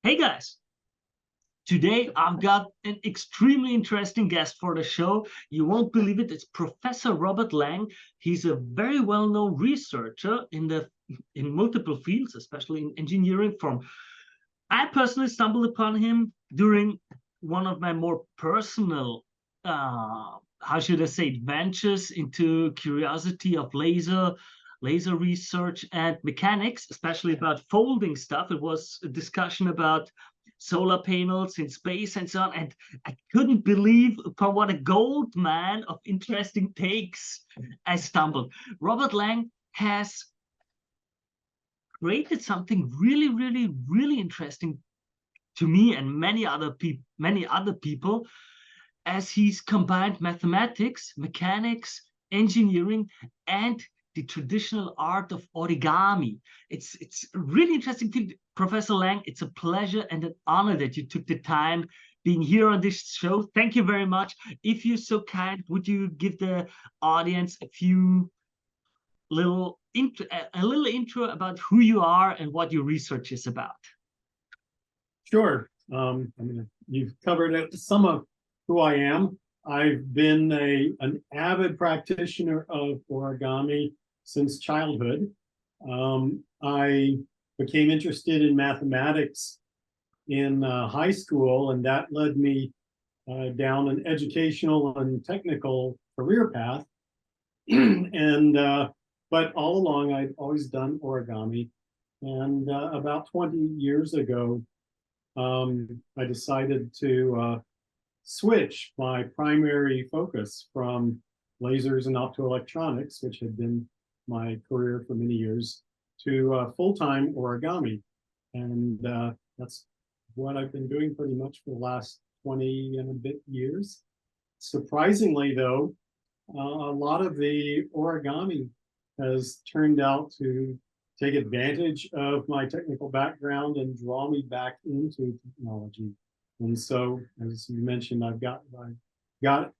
Hey guys, today I've got an extremely interesting guest for the show. You won't believe it. It's Professor Robert Lang. He's a very well-known researcher in multiple fields, especially in engineering. I personally stumbled upon him during one of my more personal, how should I say, adventures into curiosity of laser research and mechanics, especially about folding stuff. It was a discussion about solar panels in space and so on. And I couldn't believe upon what a gold mine of interesting takes I stumbled. Robert Lang has created something really interesting to me and many other people, as he's combined mathematics, mechanics, engineering, and the traditional art of origami. It's a really interesting thing. Professor Lang, it's a pleasure and an honor that you took the time being here on this show. Thank you very much. If you're so kind, would you give the audience a little intro about who you are and what your research is about? Sure. You've covered some of who I am. I've been an avid practitioner of origami since childhood. I became interested in mathematics in high school, and that led me down an educational and technical career path. But all along, I'd always done origami. And about 20 years ago, I decided to switch my primary focus from lasers and optoelectronics, which had been my career for many years, to full-time origami. And that's what I've been doing pretty much for the last 20 and a bit years. Surprisingly, though, a lot of the origami has turned out to take advantage of my technical background and draw me back into technology. And so, as you mentioned, I got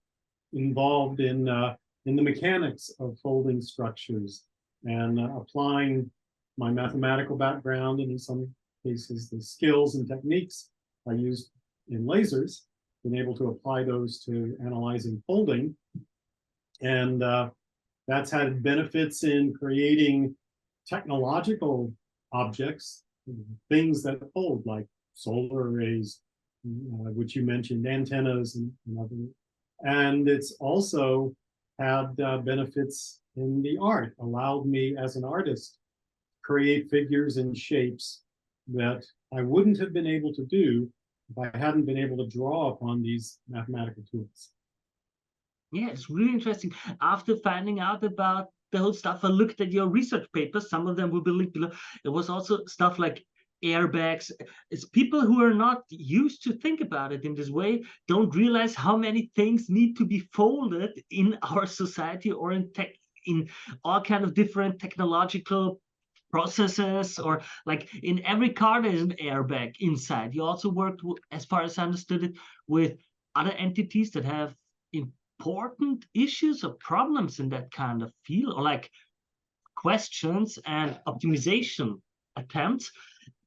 involved in the mechanics of folding structures and applying my mathematical background, and in some cases the skills and techniques I used in lasers, been able to apply those to analyzing folding. And that's had benefits in creating technological objects, things that fold, like solar arrays, which you mentioned, antennas and other. And it's also had benefits in the art, allowed me as an artist create figures and shapes that I wouldn't have been able to do if I hadn't been able to draw upon these mathematical tools. Yeah, it's really interesting. After finding out about the whole stuff, I looked at your research papers. Some of them will be linked below. It was also stuff like airbags. It's people who are not used to think about it in this way, don't realize how many things need to be folded in our society, or in all kind of different technological processes, or like in every car there's an airbag inside. You also worked, as far as I understood it, with other entities that have important issues or problems in that kind of field, or like questions and optimization attempts.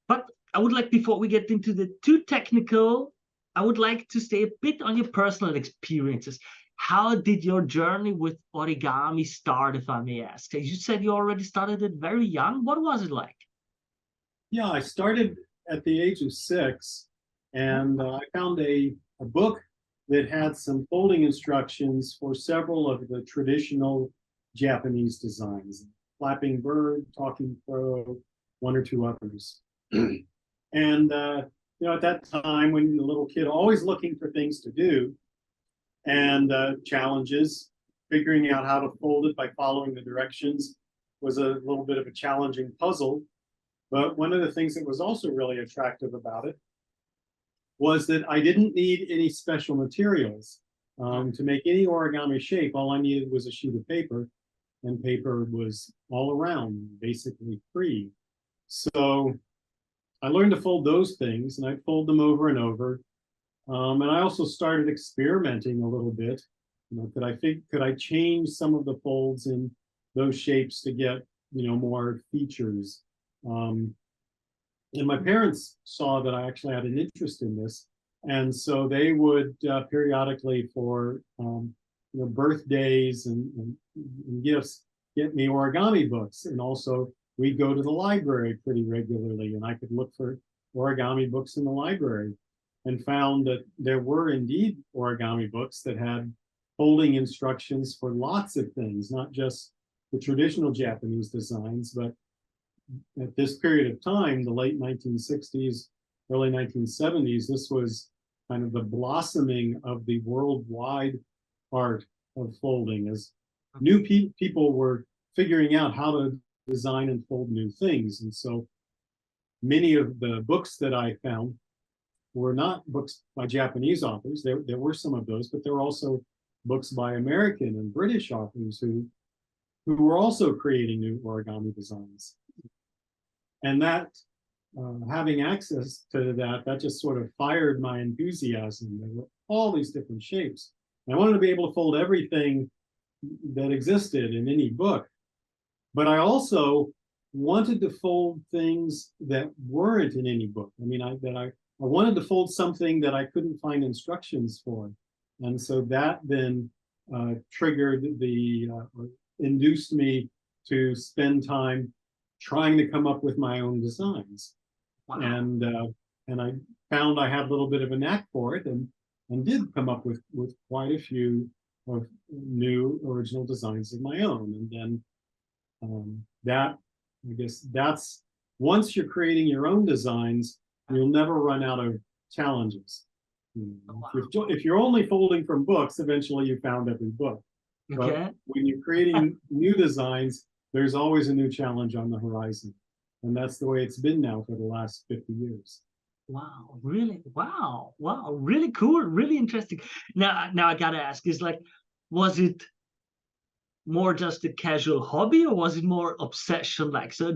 But I would like, before we get into the too technical, I would like to stay a bit on your personal experiences. How did your journey with origami start, if I may ask? You said you already started it very young. What was it like? Yeah, I started at the age of 6, and I found a book that had some folding instructions for several of the traditional Japanese designs: flapping bird, talking crow, one or two others. And at that time, when you're a little kid, always looking for things to do and challenges, figuring out how to fold it by following the directions was a little bit of a challenging puzzle. But one of the things that was also really attractive about it was that I didn't need any special materials to make any origami shape. All I needed was a sheet of paper, and paper was all around, basically free. So I learned to fold those things, and I'd fold them over and over. And I also started experimenting a little bit. Could I change some of the folds in those shapes to get more features? And my parents saw that I actually had an interest in this. And so they would periodically for birthdays and gifts get me origami books. And also we'd go to the library pretty regularly, and I could look for origami books in the library, and found that there were indeed origami books that had folding instructions for lots of things, not just the traditional Japanese designs, but at this period of time, the late 1960s, early 1970s, this was kind of the blossoming of the worldwide art of folding, as new people were figuring out how to design and fold new things. And so many of the books that I found were not books by Japanese authors. There were some of those, but there were also books by American and British authors who were also creating new origami designs. And that, having access to that just sort of fired my enthusiasm. There were all these different shapes. And I wanted to be able to fold everything that existed in any book. But I also wanted to fold things that weren't in any book. I mean, I wanted to fold something that I couldn't find instructions for. And so that then triggered or induced me to spend time trying to come up with my own designs. Wow. And I found I had a little bit of a knack for it, and did come up with quite a few of new original designs of my own. And then I guess that's, once you're creating your own designs, you'll never run out of challenges. Wow. If you're only folding from books, eventually you found every book. Okay. But when you're creating new designs, there's always a new challenge on the horizon. And that's the way it's been now for the last 50 years. Wow, really? Wow, really cool, really interesting. Now I gotta ask, was it more just a casual hobby, or was it more obsession like? So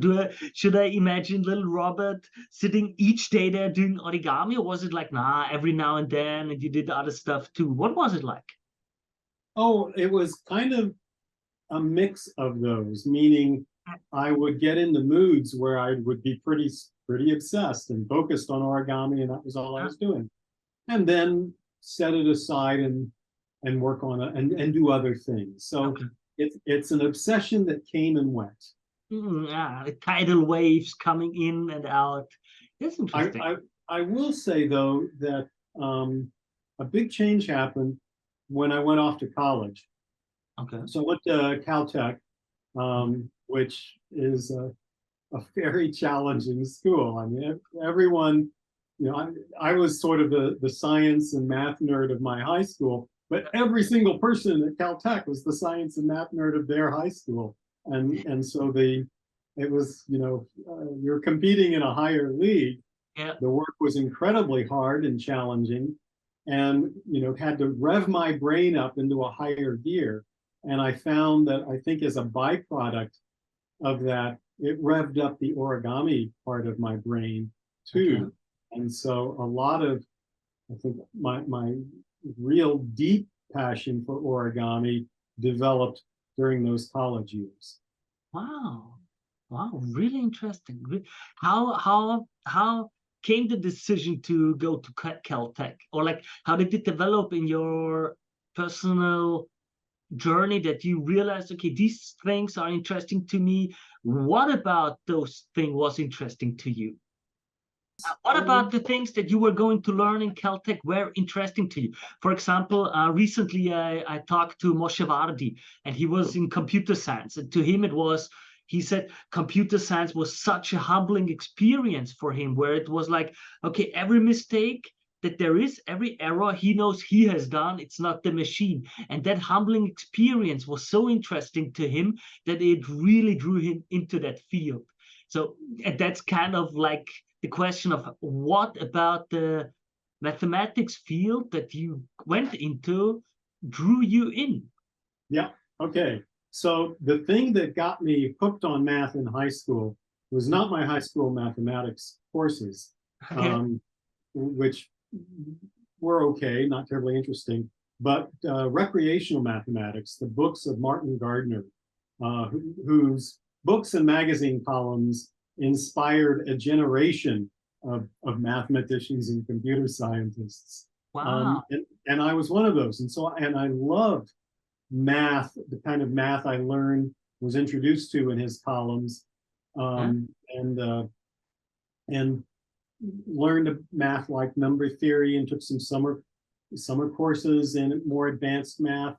should I imagine little Robert sitting each day there doing origami, or was it like, nah, every now and then, and you did other stuff too? What was it like? Oh, it was kind of a mix of those, meaning I would get into moods where I would be pretty obsessed and focused on origami, and that was all I was doing. And then set it aside and work on it and do other things. So okay. It's an obsession that came and went. Tidal waves coming in and out. That's interesting. I will say though that a big change happened when I went off to college. Okay. So I went to Caltech, which is a very challenging school. I mean, everyone, I was sort of the science and math nerd of my high school, but every single person at Caltech was the science and math nerd of their high school. And so it was, you're competing in a higher league. Yeah. The work was incredibly hard and challenging, and, had to rev my brain up into a higher gear. And I found that, I think as a byproduct of that, it revved up the origami part of my brain too. Okay. And so a lot of, I think my real deep passion for origami developed during those college years. Wow, really interesting. How came the decision to go to Caltech, or like how did it develop in your personal journey that you realized, okay, these things are interesting to me? What about those things was interesting to you? What about the things that you were going to learn in Caltech were interesting to you? For example, recently I talked to Moshe Vardi, and he was in computer science. And to him, he said computer science was such a humbling experience for him, where it was like, okay, every mistake that there is, every error he knows he has done, it's not the machine. And that humbling experience was so interesting to him that it really drew him into that field. So, and that's kind of like the question of what about the mathematics field that you went into drew you in? Yeah, okay. So the thing that got me hooked on math in high school was not my high school mathematics courses, okay. Which were okay, not terribly interesting, but recreational mathematics, the books of Martin Gardner, whose books and magazine columns inspired a generation of mathematicians and computer scientists. Wow. And I was one of those. And I loved math, the kind of math I learned, was introduced to in his columns, and learned math like number theory, and took some summer courses in more advanced math.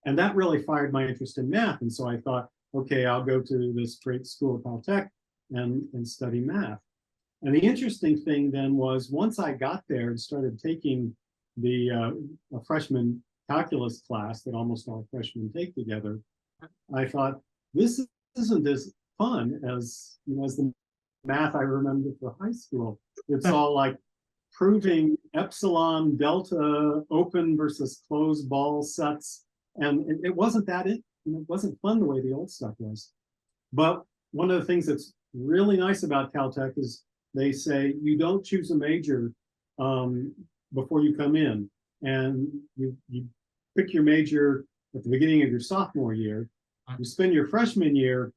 And that really fired my interest in math. And so I thought, okay, I'll go to this great school at Caltech and study math. And the interesting thing then was, once I got there and started taking a freshman calculus class that almost all freshmen take together, I thought, this isn't as fun as, as the math I remember for high school. It's all like proving epsilon, delta, open versus closed ball sets. And it wasn't it wasn't fun the way the old stuff was. But one of the things that's really nice about Caltech is they say you don't choose a major before you come in, and you pick your major at the beginning of your sophomore year. You spend your freshman year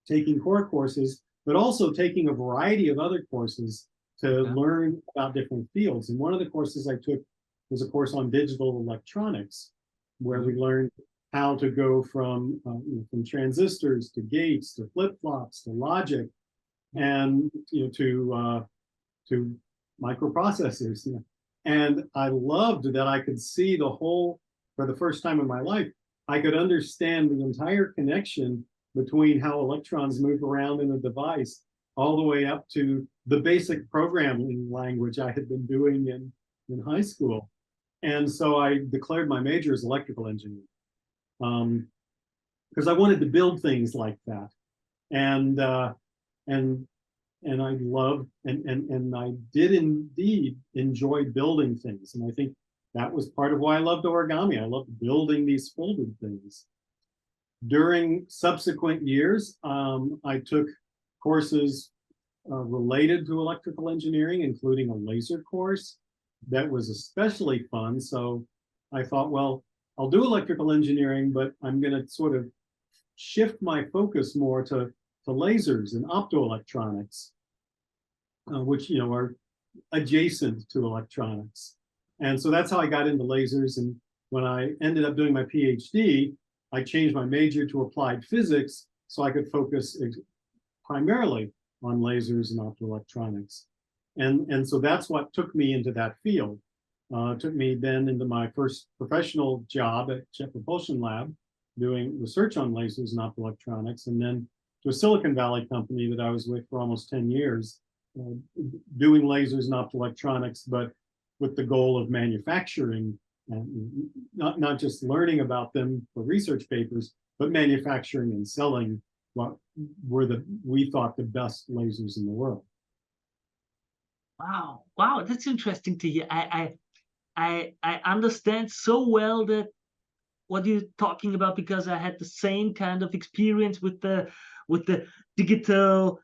taking core courses, but also taking a variety of other courses to learn about different fields. And one of the courses I took was a course on digital electronics, where we learned how to go from transistors to gates to flip-flops to logic, and to microprocessors. And I loved that I could see for the first time in my life, I could understand the entire connection between how electrons move around in a device, all the way up to the basic programming language I had been doing in high school. And so I declared my major as electrical engineering, because I wanted to build things like that. And I loved, and I did indeed enjoy building things. And I think that was part of why I loved origami. I loved building these folded things. During subsequent years, I took courses related to electrical engineering, including a laser course that was especially fun. So I thought, well, I'll do electrical engineering, but I'm going to sort of shift my focus more to lasers and optoelectronics, which are adjacent to electronics. And so that's how I got into lasers. And when I ended up doing my PhD, I changed my major to applied physics so I could focus primarily on lasers and optoelectronics. And so that's what took me into that field. Took me then into my first professional job at Jet Propulsion Lab, doing research on lasers and optoelectronics, and then to a Silicon Valley company that I was with for almost 10 years, doing lasers and optoelectronics, but with the goal of manufacturing, and not just learning about them for research papers, but manufacturing and selling what we thought the best lasers in the world. Wow, that's interesting to hear. I understand so well that what you're talking about, because I had the same kind of experience with the digital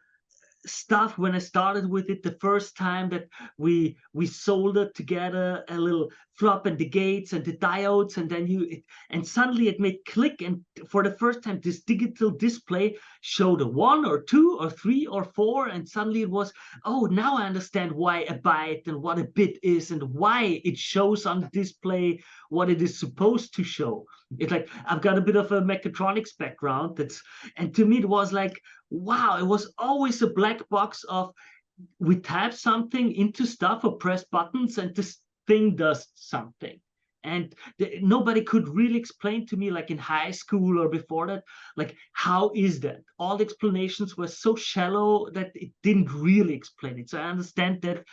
stuff when I started with it the first time, that we soldered together a little flop and the gates and the diodes, and then and suddenly it made click, and for the first time this digital display showed a 1 or 2 or 3 or 4, and suddenly it was, oh, now I understand why a byte and what a bit is, and why it shows on the display what it is supposed to show. It's like, I've got a bit of a mechatronics background, and to me it was like, wow, it was always a black box of, we type something into stuff or press buttons and this thing does something. And nobody could really explain to me, like in high school or before that, like, how is that? All the explanations were so shallow that it didn't really explain it. So I understand that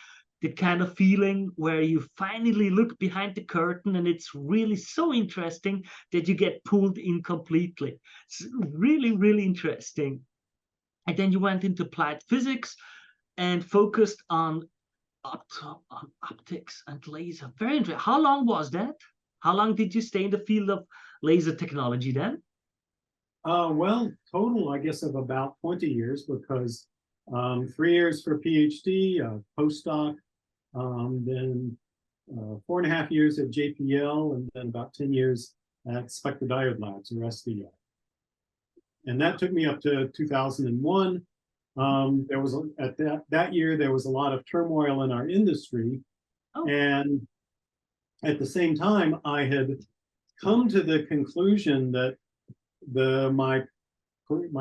the kind of feeling where you finally look behind the curtain and it's really so interesting that you get pulled in completely. It's really, really interesting. And then you went into applied physics and focused on optics and laser. Very interesting. How long was that? How long did you stay in the field of laser technology then? Well, total, I guess, of about 20 years, because 3 years for PhD, postdoc, then 4.5 years at JPL, and then about 10 years at Spectrodiode Labs, or SDL. And that took me up to 2001. There was at that year there was a lot of turmoil in our industry, Oh, and at the same time, I had come to the conclusion that my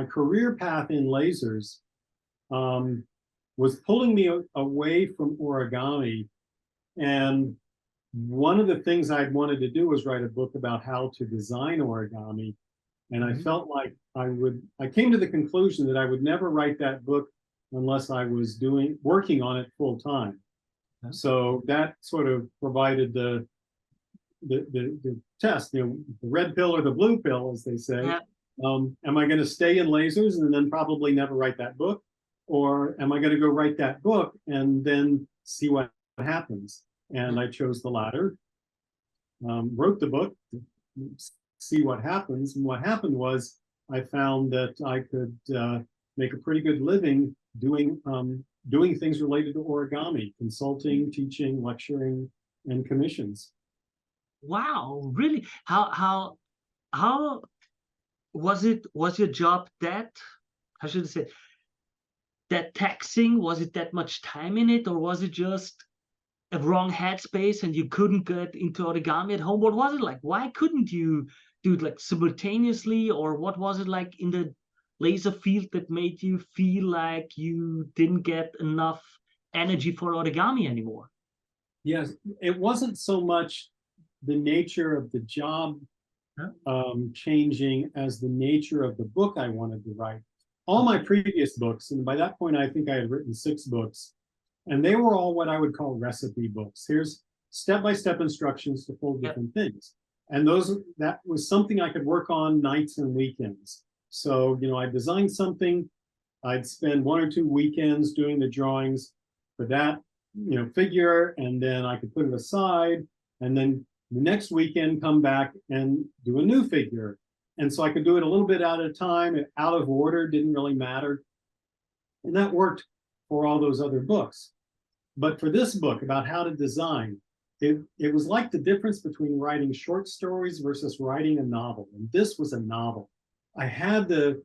career path in lasers was pulling me away from origami. And one of the things I'd wanted to do was write a book about how to design origami. And I felt like I came to the conclusion that I would never write that book unless I was working on it full time. So that sort of provided the test, the red pill or the blue pill, as they say. yeah. Am I going to stay in lasers and then probably never write that book? Or am I going to go write that book and then see what happens? And I chose the latter, wrote the book, see what happens. And what happened was I found that I could make a pretty good living doing things related to origami, consulting, teaching, lecturing, and commissions. Wow, really? How was it? Was your job that, how should I say, that taxing? Was it that much time in it, or was it just a wrong headspace and you couldn't get into origami at home? What was it like? Why couldn't you do it like simultaneously, or what was it like in the laser field that made you feel like you didn't get enough energy for origami anymore? Yes, it wasn't so much the nature of the job changing as the nature of the book I wanted to write. All my previous books, and by that point I think I had written 6 books, and they were all what I would call recipe books. Here's step-by-step instructions to pull different things. And that was something I could work on nights and weekends. So, I designed something, I'd spend 1 or 2 weekends doing the drawings for that, figure, and then I could put it aside, and then the next weekend come back and do a new figure. And so I could do it a little bit at a time, out of order, didn't really matter. And that worked for all those other books. But for this book about how to design, it was like the difference between writing short stories versus writing a novel. And this was a novel. I had to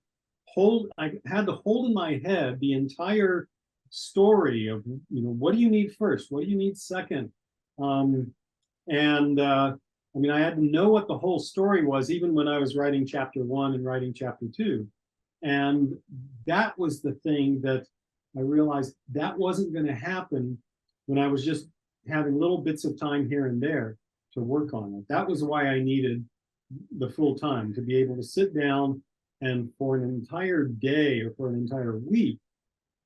hold in my head the entire story of, what do you need first? What do you need second? I had to know what the whole story was, even when I was writing chapter 1 and writing chapter 2. And that was the thing that I realized that wasn't going to happen when I was just having little bits of time here and there to work on it. That was why I needed the full time, to be able to sit down and for an entire day or for an entire week,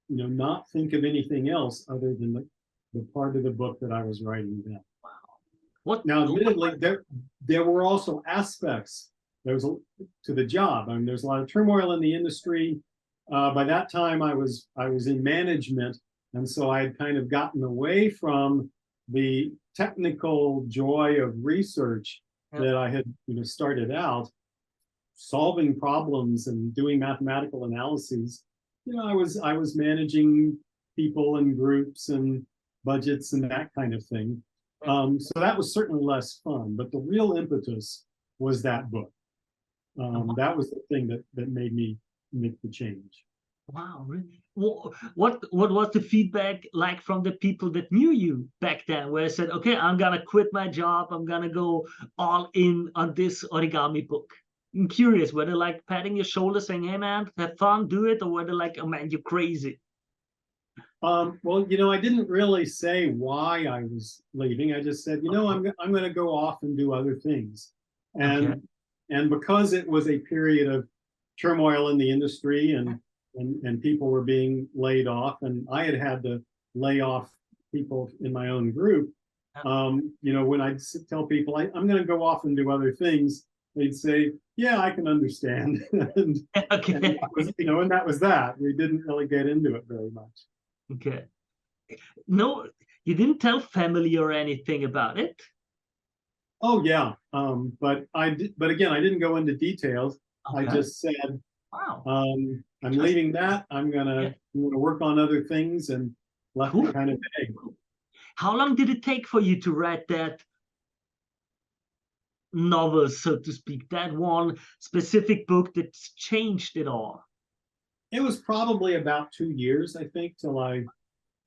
not think of anything else other than the part of the book that I was writing then. Now, admittedly, there were also aspects to the job. There's a lot of turmoil in the industry. By that time, I was in management, and so I had kind of gotten away from the technical joy of research that I had started out, solving problems and doing mathematical analyses. I was managing people and groups and budgets and that kind of thing. So that was certainly less fun, but the real impetus was that book. That was the thing that made me make the change. Wow, really? What was the feedback like from the people that knew you back then, where I said, okay, I'm gonna quit my job, I'm gonna go all in on this origami book? I'm curious, were they like patting your shoulder saying, hey man, have fun, do it, or were they like, oh man, you're crazy? Well, I didn't really say why I was leaving. I just said, I'm going to go off and do other things. And because it was a period of turmoil in the industry and people were being laid off, and I had to lay off people in my own group, when I'd tell people I'm going to go off and do other things, they'd say, yeah, I can understand. and that was that. We didn't really get into it very much. Okay. No, you didn't tell family or anything about it? Oh yeah, but again, I didn't go into details. I just said, wow, I'm leaving that. I'm gonna work on other things, and left it kind of vague. How long did it take for you to write that novel, so to speak, that one specific book that's changed it all? it was probably about 2 years, I think, till I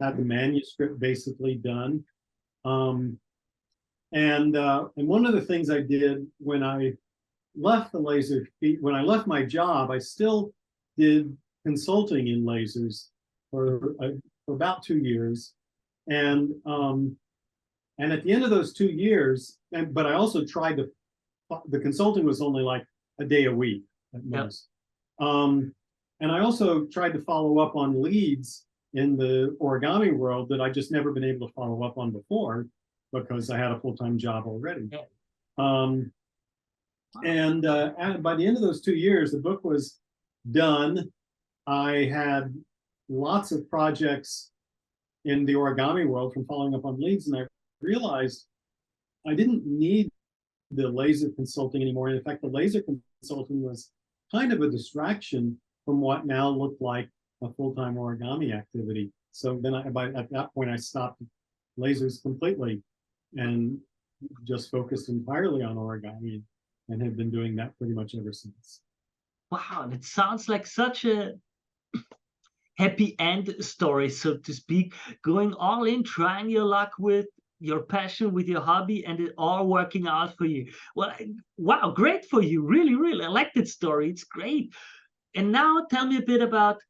had the manuscript basically done. And one of the things I did when I left the laser feed, when I left my job, I still did consulting in lasers for about 2 years. And at the end of those 2 years, but I also tried to, the consulting was only like a day a week at most. And I also tried to follow up on leads in the origami world that I just never been able to follow up on before because I had a full-time job already. And by the end of those 2 years, the book was done. I had lots of projects in the origami world from following up on leads, and I realized I didn't need the laser consulting anymore. And in fact, the laser consulting was kind of a distraction from what now looked like a full-time origami activity. So then at that point, I stopped lasers completely and just focused entirely on origami and have been doing that pretty much ever since. Wow, and it sounds like such a happy end story, so to speak, going all in, trying your luck with your passion, with your hobby, and it all working out for you. Well, wow, great for you. Really, really, I like that story. It's great. And now tell me a bit about,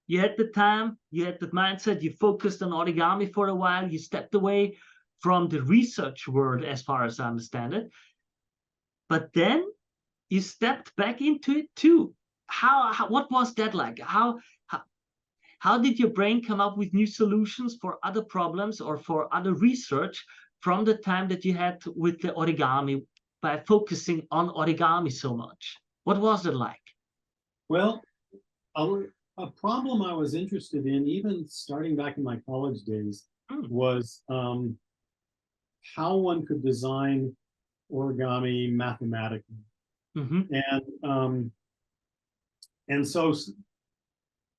you had the time, you had the mindset, you focused on origami for a while, you stepped away from the research world, as far as I understand it. But then you stepped back into it too. What was that like? How did your brain come up with new solutions for other problems or for other research from the time that you had with the origami by focusing on origami so much? What was it like? Well, a problem I was interested in, even starting back in my college days, was how one could design origami mathematically. And so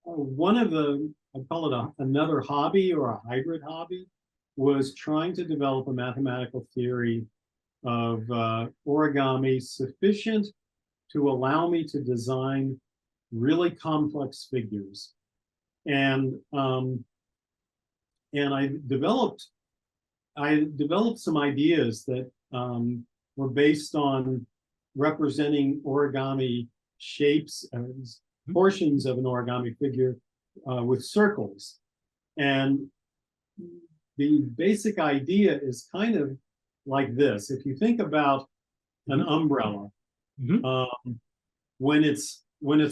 one of the, I call it another hobby or a hybrid hobby, was trying to develop a mathematical theory of origami sufficient to allow me to design really complex figures. And I developed some ideas that were based on representing origami shapes as portions of an origami figure with circles. And the basic idea is kind of like this. If you think about an umbrella, when it's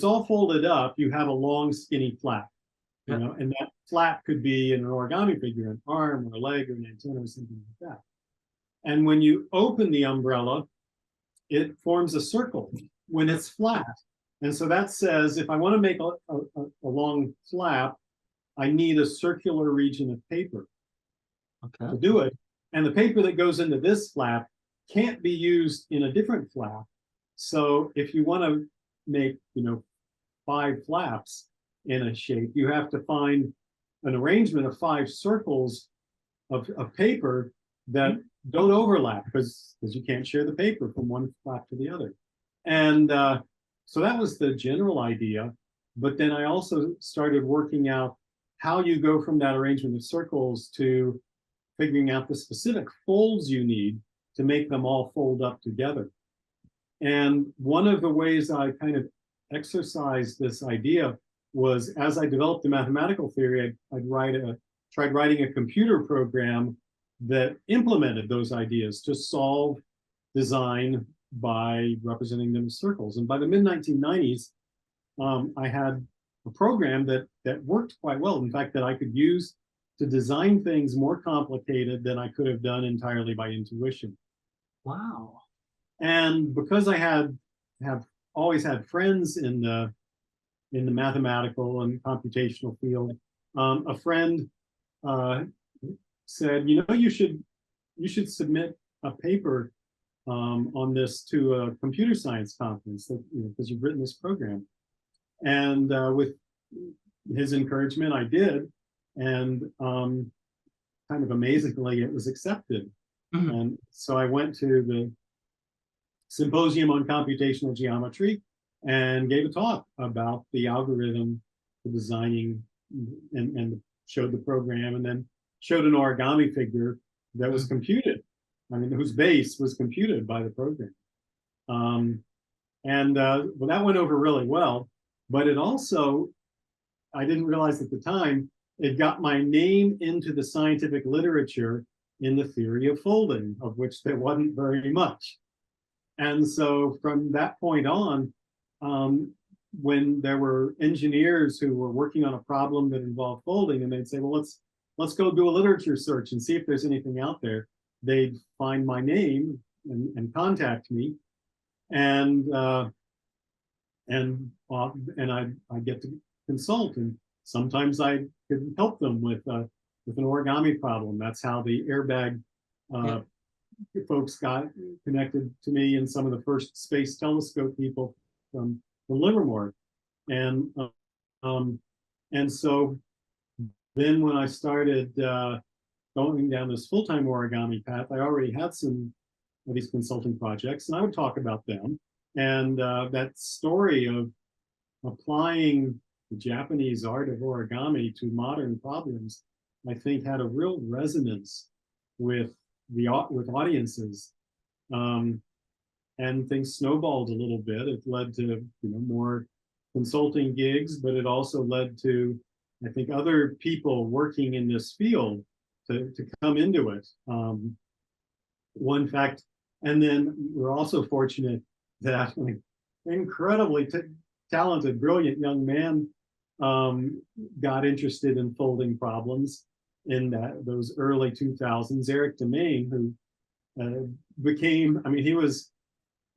all folded up, you have a long skinny flap, you know, and that flap could be in an origami figure, an arm or a leg or an antenna or something like that. And when you open the umbrella, it forms a circle when it's flat. And so that says, if I want to make a long flap, I need a circular region of paper to do it. And the paper that goes into this flap can't be used in a different flap. So if you want to make, 5 flaps in a shape, you have to find an arrangement of 5 circles of paper that don't overlap because you can't share the paper from one flap to the other. And so that was the general idea. But then I also started working out how you go from that arrangement of circles to figuring out the specific folds you need to make them all fold up together. And one of the ways I kind of exercised this idea was, as I developed the mathematical theory, I'd tried writing a computer program that implemented those ideas to solve design by representing them as circles. And by the mid-1990s, I had a program that worked quite well. In fact, that I could use to design things more complicated than I could have done entirely by intuition. Wow. And because I have always had friends in the mathematical and computational field, a friend said, you should submit a paper on this to a computer science conference because you've written this program. And with his encouragement, I did. And kind of amazingly, it was accepted. And so I went to the Symposium on Computational Geometry and gave a talk about the algorithm for designing and showed the program, and then showed an origami figure that was computed. I mean, whose base was computed by the program. Well, that went over really well, but it also, I didn't realize at the time, it got my name into the scientific literature in the theory of folding, of which there wasn't very much. And so from that point on, when there were engineers who were working on a problem that involved folding, and they'd say, well, let's go do a literature search and see if there's anything out there, they'd find my name and contact me, and I get to consult, and sometimes I could help them with an origami problem. That's how the airbag folks got connected to me, and some of the first space telescope people from Livermore, and so then when I started going down this full-time origami path, I already had some of these consulting projects, and I would talk about them. And that story of applying the Japanese art of origami to modern problems, I think, had a real resonance with audiences, and things snowballed a little bit. It led to more consulting gigs, but it also led to, I think, other people working in this field to come into it. One fact, and then we're also fortunate that an incredibly talented, brilliant young man got interested in folding problems in those early 2000s. Eric Demain, who became, I mean,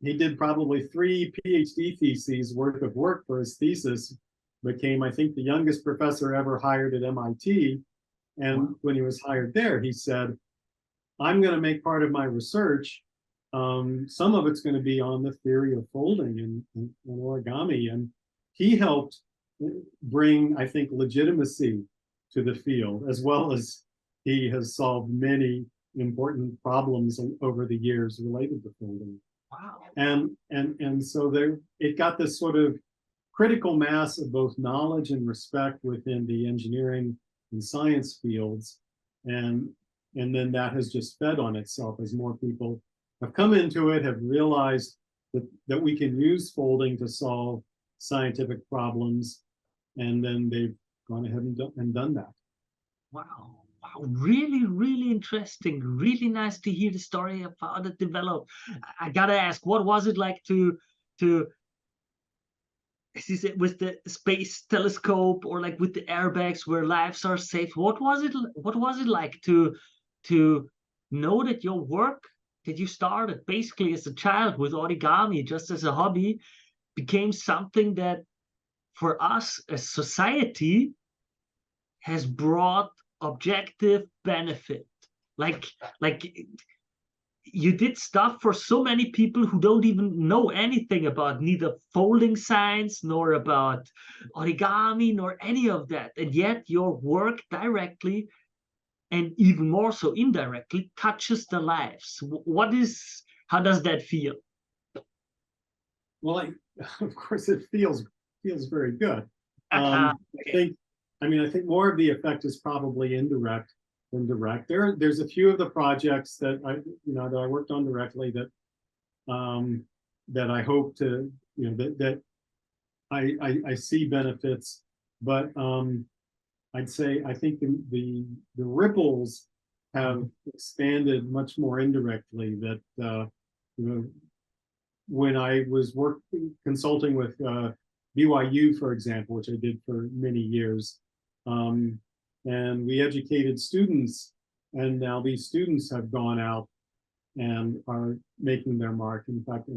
he did probably 3 PhD theses worth of work for his thesis, became, I think, the youngest professor ever hired at MIT. And when he was hired there, he said, I'm going to make part of my research, some of it's going to be on the theory of folding and origami. And he helped bring, I think, legitimacy to the field, as well as he has solved many important problems over the years related to folding. Wow. And so it got this sort of critical mass of both knowledge and respect within the engineering and science fields, and then that has just fed on itself as more people have come into it, have realized that we can use folding to solve scientific problems, and then they've gone ahead and done that. Wow. Wow, really, really interesting. Really nice to hear the story of how that developed. I gotta ask, what was it like to is it with the space telescope, or like with the airbags where lives are safe? What was it like to know that your work that you started basically as a child with origami, just as a hobby, became something that for us as society has brought objective benefit? Like you did stuff for so many people who don't even know anything about neither folding science nor about origami nor any of that, and yet your work directly, and even more so indirectly, touches their lives. How does that feel? Well, of course it feels very good. I think more of the effect is probably indirect than direct. There's a few of the projects that I worked on directly that I hope to, that I see benefits, but I'd say I think the ripples have expanded much more indirectly. That when I was consulting with BYU, for example, which I did for many years, and we educated students, and now these students have gone out and are making their mark. In fact,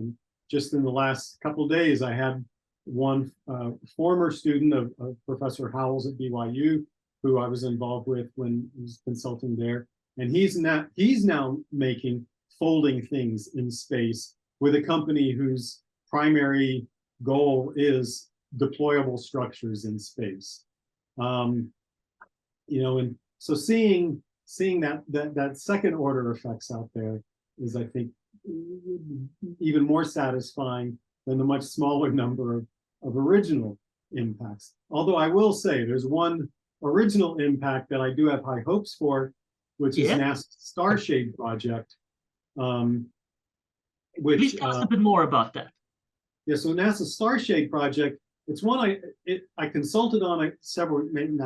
just in the last couple of days, I had one former student of Professor Howells at BYU, who I was involved with when he was consulting there, and he's now making folding things in space with a company whose primary goal is deployable structures in space. And so seeing that second order effects out there is, I think, even more satisfying than the much smaller number of original impacts. Although I will say there's one original impact that I do have high hopes for, which is Yeah. NASA's Starshade project, Please which tell us a bit more about that. yeah, so NASA's Starshade project, it's one I consulted on it several, maybe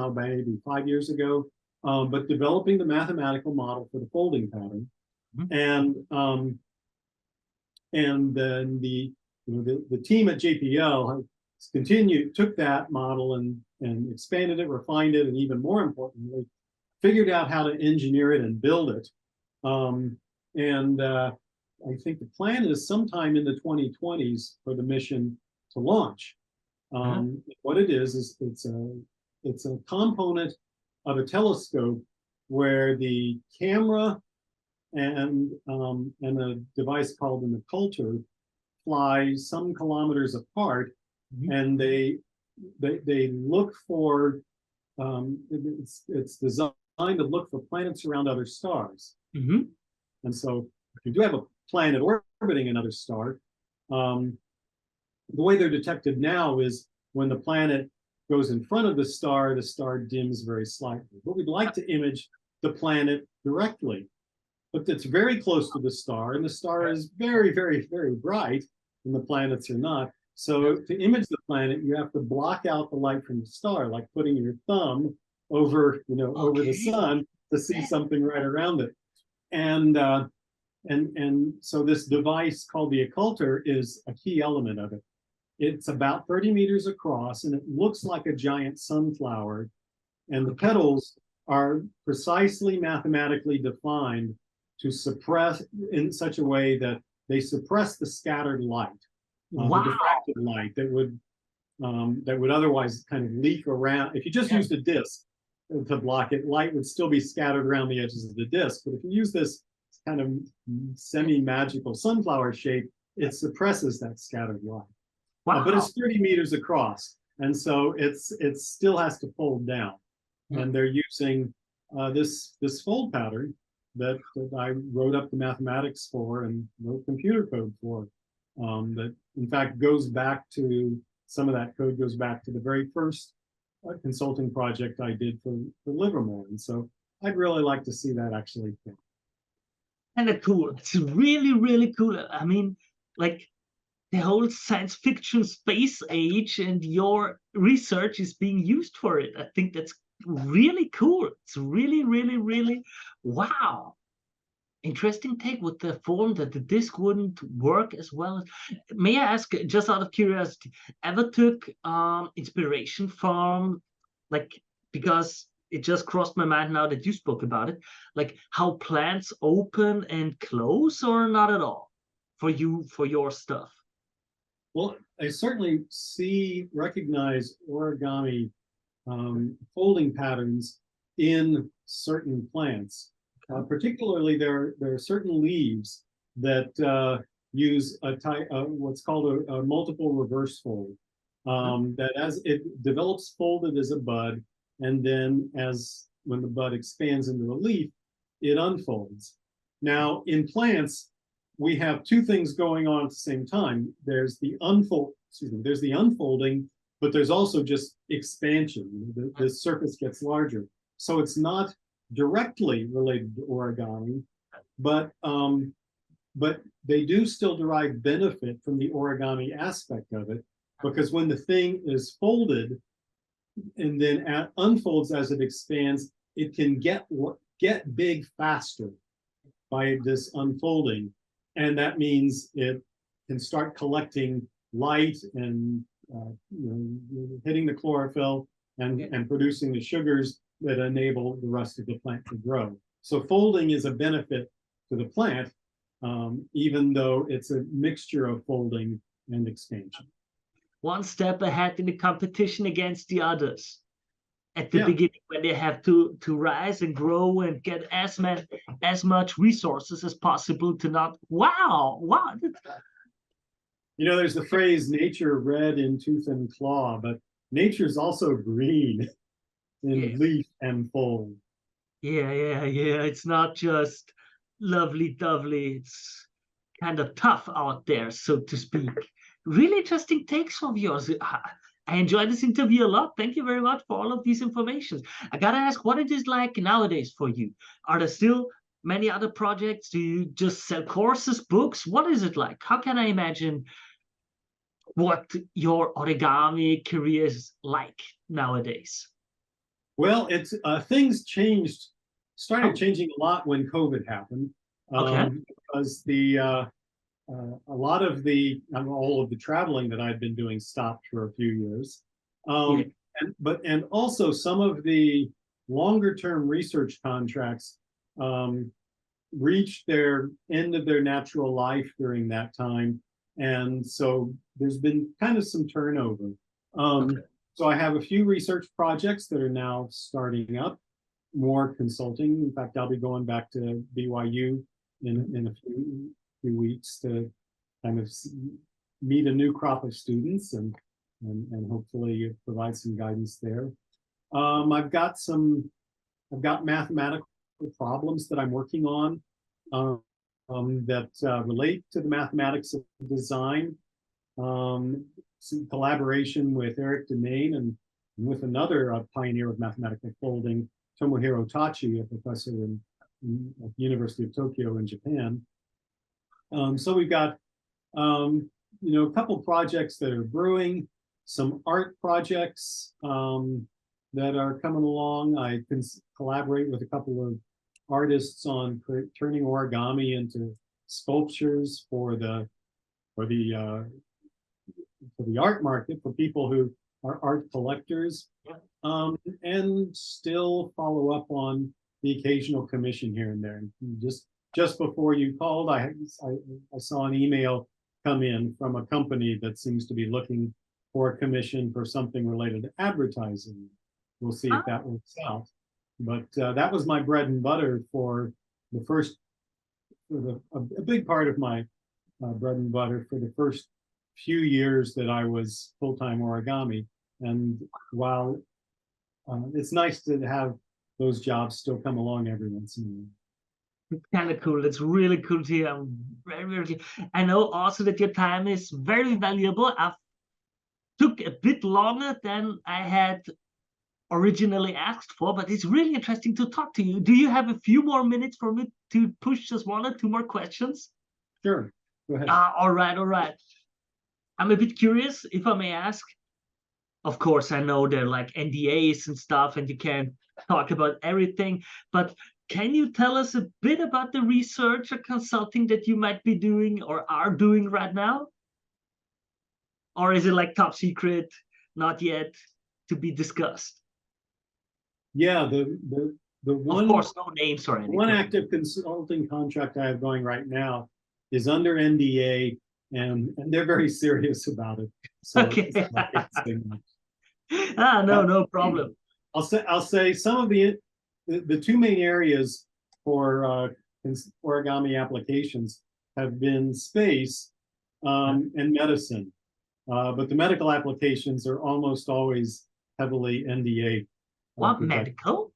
5 years ago, but developing the mathematical model for the folding pattern. Mm-hmm. And then the team at JPL took that model and expanded it, refined it, and even more importantly, figured out how to engineer it and build it. I think the plan is sometime in the 2020s for the mission to launch. What it is it's a component of a telescope where the camera and a device called an occulter fly some kilometers apart, and they look for it's designed to look for planets around other stars. And so if you do have a planet orbiting another star, the way they're detected now is when the planet goes in front of the star dims very slightly. But we'd like to image the planet directly. But it's very close to the star, and the star is very, very, very bright, and the planets are not. So to image the planet, you have to block out the light from the star, like putting your thumb over, over the sun to see something right around it. And so this device called the occulter is a key element of it. It's about 30 meters across, and it looks like a giant sunflower. And the petals are precisely mathematically defined to suppress in such a way that they suppress the scattered light, the diffracted light that would otherwise kind of leak around. If you just used a disk to block it, light would still be scattered around the edges of the disk. But if you use this kind of semi-magical sunflower shape, it suppresses that scattered light. But it's 30 meters across, and so it still has to fold down. And they're using this fold pattern that I wrote up the mathematics for and wrote computer code for. That in fact goes back to, some of that code goes back to the very first consulting project I did for Livermore. And so I'd really like to see that actually fit. Kind of cool. It's really, really cool. I mean, like the whole science fiction space age, and your research is being used for it. I think that's really cool. It's really, really, really, wow. Interesting take with the form that the disc wouldn't work as well. May I ask, just out of curiosity, ever took inspiration from, like, because it just crossed my mind now that you spoke about it, like how plants open and close, or not at all for you, for your stuff? Well, I certainly recognize origami folding patterns in certain plants. Particularly, there are certain leaves that use a type, what's called a multiple reverse fold. That as it develops folded as a bud, and then when the bud expands into a leaf, it unfolds. Now, in plants, we have two things going on at the same time. There's the unfolding, but there's also just expansion. The surface gets larger. So it's not directly related to origami, but they do still derive benefit from the origami aspect of it, because when the thing is folded and then unfolds as it expands, it can get big faster by this unfolding. And that means it can start collecting light and hitting the chlorophyll and producing the sugars that enable the rest of the plant to grow. So folding is a benefit to the plant, even though it's a mixture of folding and expansion. One step ahead in the competition against the others. At the beginning, when they have to rise and grow and get as much resources as possible to not, wow. There's the phrase, nature red in tooth and claw, but nature's also green in leaf and fold. Yeah. It's not just lovely dovely. It's kind of tough out there, so to speak. really interesting takes of yours. I enjoyed this interview a lot. Thank you very much for all of these informations. I gotta ask, what it is like nowadays for you? Are there still many other projects? Do you just sell courses, books? What is it like? How can I imagine what your origami career is like nowadays? Well, it's things started Oh, changing a lot when COVID happened, okay. because a lot of all of the traveling that I'd been doing stopped for a few years. Yeah. And also some of the longer term research contracts reached their end of their natural life during that time. And so there's been kind of some turnover. Okay. So I have a few research projects that are now starting up, more consulting. In fact, I'll be going back to BYU in a few weeks to kind of meet a new crop of students and hopefully provide some guidance there. I've got mathematical problems that I'm working on that relate to the mathematics of design. Some collaboration with Eric Demain and with another pioneer of mathematical folding, Tomohiro Tachi, a professor at the University of Tokyo in Japan. So we've got a couple projects that are brewing, some art projects that are coming along. I can collaborate with a couple of artists on turning origami into sculptures for the art market, for people who are art collectors, and still follow up on the occasional commission here and there. And just before you called, I saw an email come in from a company that seems to be looking for a commission for something related to advertising. We'll see if that works out. But that was my bread and butter for a big part of my bread and butter for the first few years that I was full-time origami. And while it's nice to have those jobs still come along every once in a while. It's kind of cool. It's really cool to hear. I'm very. I know also that your time is very valuable. I took a bit longer than I had originally asked for, but it's really interesting to talk to you. Do you have a few more minutes for me to push just one or two more questions? Sure, go ahead. All right, all right. I'm a bit curious, if I may ask. Of course, I know there are like NDAs and stuff, and you can't talk about everything, but can you tell us a bit about the research or consulting that you might be doing or are doing right now? Or is it like top secret, not yet to be discussed? Yeah, the Of course, no names or one anything. active consulting contract I have going right now is under NDA, and they're very serious about it. So Okay. I can't say much. No problem. I'll say some of the two main areas for origami applications have been space and medicine, but the medical applications are almost always heavily NDA. What medical?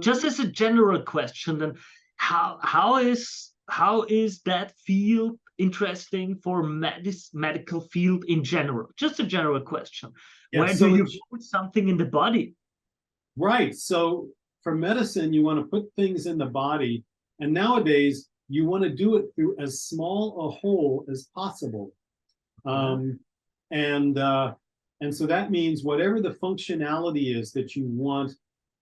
Just as a general question, then how is that field interesting for medical field in general? Just a general question. Yeah, Where do you put something in the body? Right. So for medicine, you want to put things in the body, and nowadays you want to do it through as small a hole as possible. And so that means whatever the functionality is that you want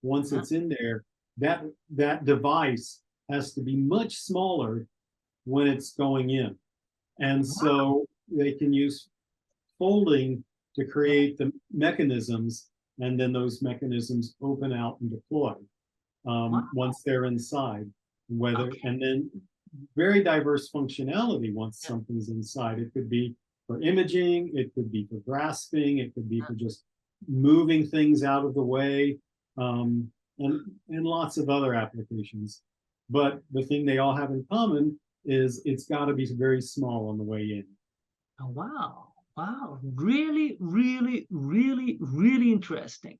once it's in there, that device has to be much smaller when it's going in. And so they can use folding to create the mechanisms, and then those mechanisms open out and deploy once they're inside. And then very diverse functionality once something's inside. It could be for imaging, it could be for grasping, it could be for just moving things out of the way, and lots of other applications. But the thing they all have in common is it's got to be very small on the way in. Oh, wow. Wow. Really, really, really, really interesting.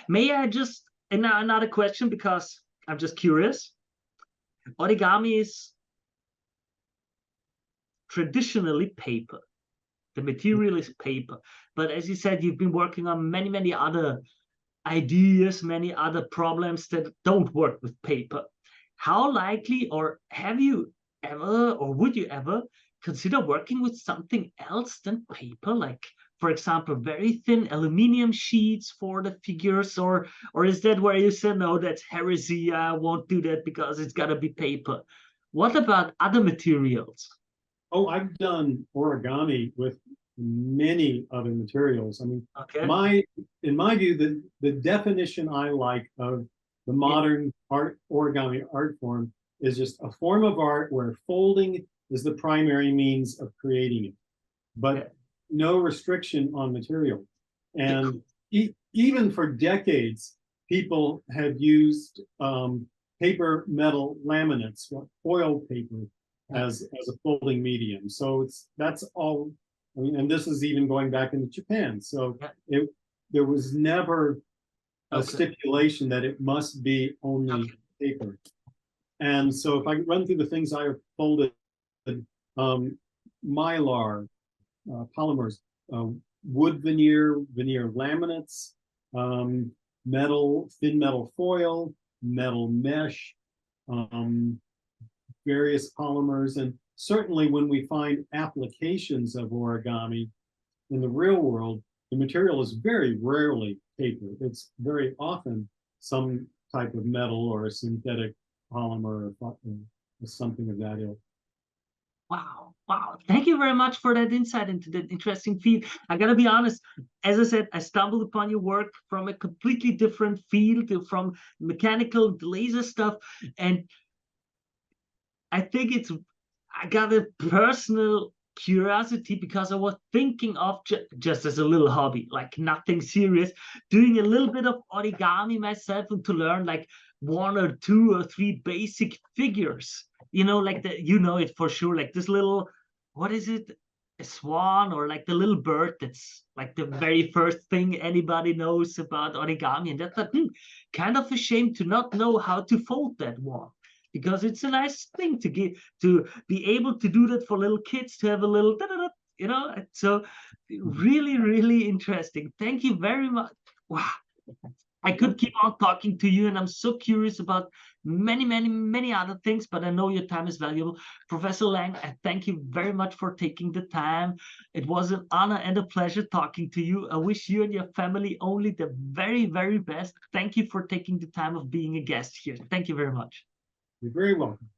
May I just, and now another question, because I'm just curious. Origami is traditionally paper. The material is paper. But as you said, you've been working on many other ideas, many other problems that don't work with paper. How likely, or have you ever, or would you ever consider working with something else than paper? Like, for example, very thin aluminum sheets for the figures, or is that where you said, no, that's heresy, I won't do that because it's gotta be paper? What about other materials? Oh, I've done origami with many other materials. I mean, Okay. in my view, the definition I like of the Yeah. modern art origami art form is just a form of art where folding is the primary means of creating it, but Yeah. no restriction on material. Yeah. And even for decades, people have used paper metal laminates, foil paper, as a folding medium. So that's all. I mean, and this is even going back into Japan. So Yeah. there was never a Okay. stipulation that it must be only paper. And so if I run through the things I have folded, mylar, polymers, wood veneer laminates, thin metal foil, metal mesh, various polymers. And certainly when we find applications of origami in the real world, the material is very rarely paper. It's very often some type of metal or a synthetic polymer or something of that ilk. Wow. Wow. Thank you very much for that insight into that interesting field. I gotta be honest, as I said, I stumbled upon your work from a completely different field, from mechanical laser stuff. And I think I got a personal curiosity because I was thinking of just as a little hobby, like nothing serious, doing a little bit of origami myself and to learn like one or two or three basic figures. Like it for sure, like this little, what is it? A swan, or like the little bird that's like the very first thing anybody knows about origami. And that's like, kind of a shame to not know how to fold that one, because it's a nice thing to be able to do that for little kids, to have a little so really interesting. Thank you very much. Wow, I could keep on talking to you, and I'm so curious about many other things, but I know your time is valuable. Professor Lang, I thank you very much for taking the time. It was an honor and a pleasure talking to you. I wish you and your family only the very best. Thank you for taking the time of being a guest here. Thank you very much. You're very welcome.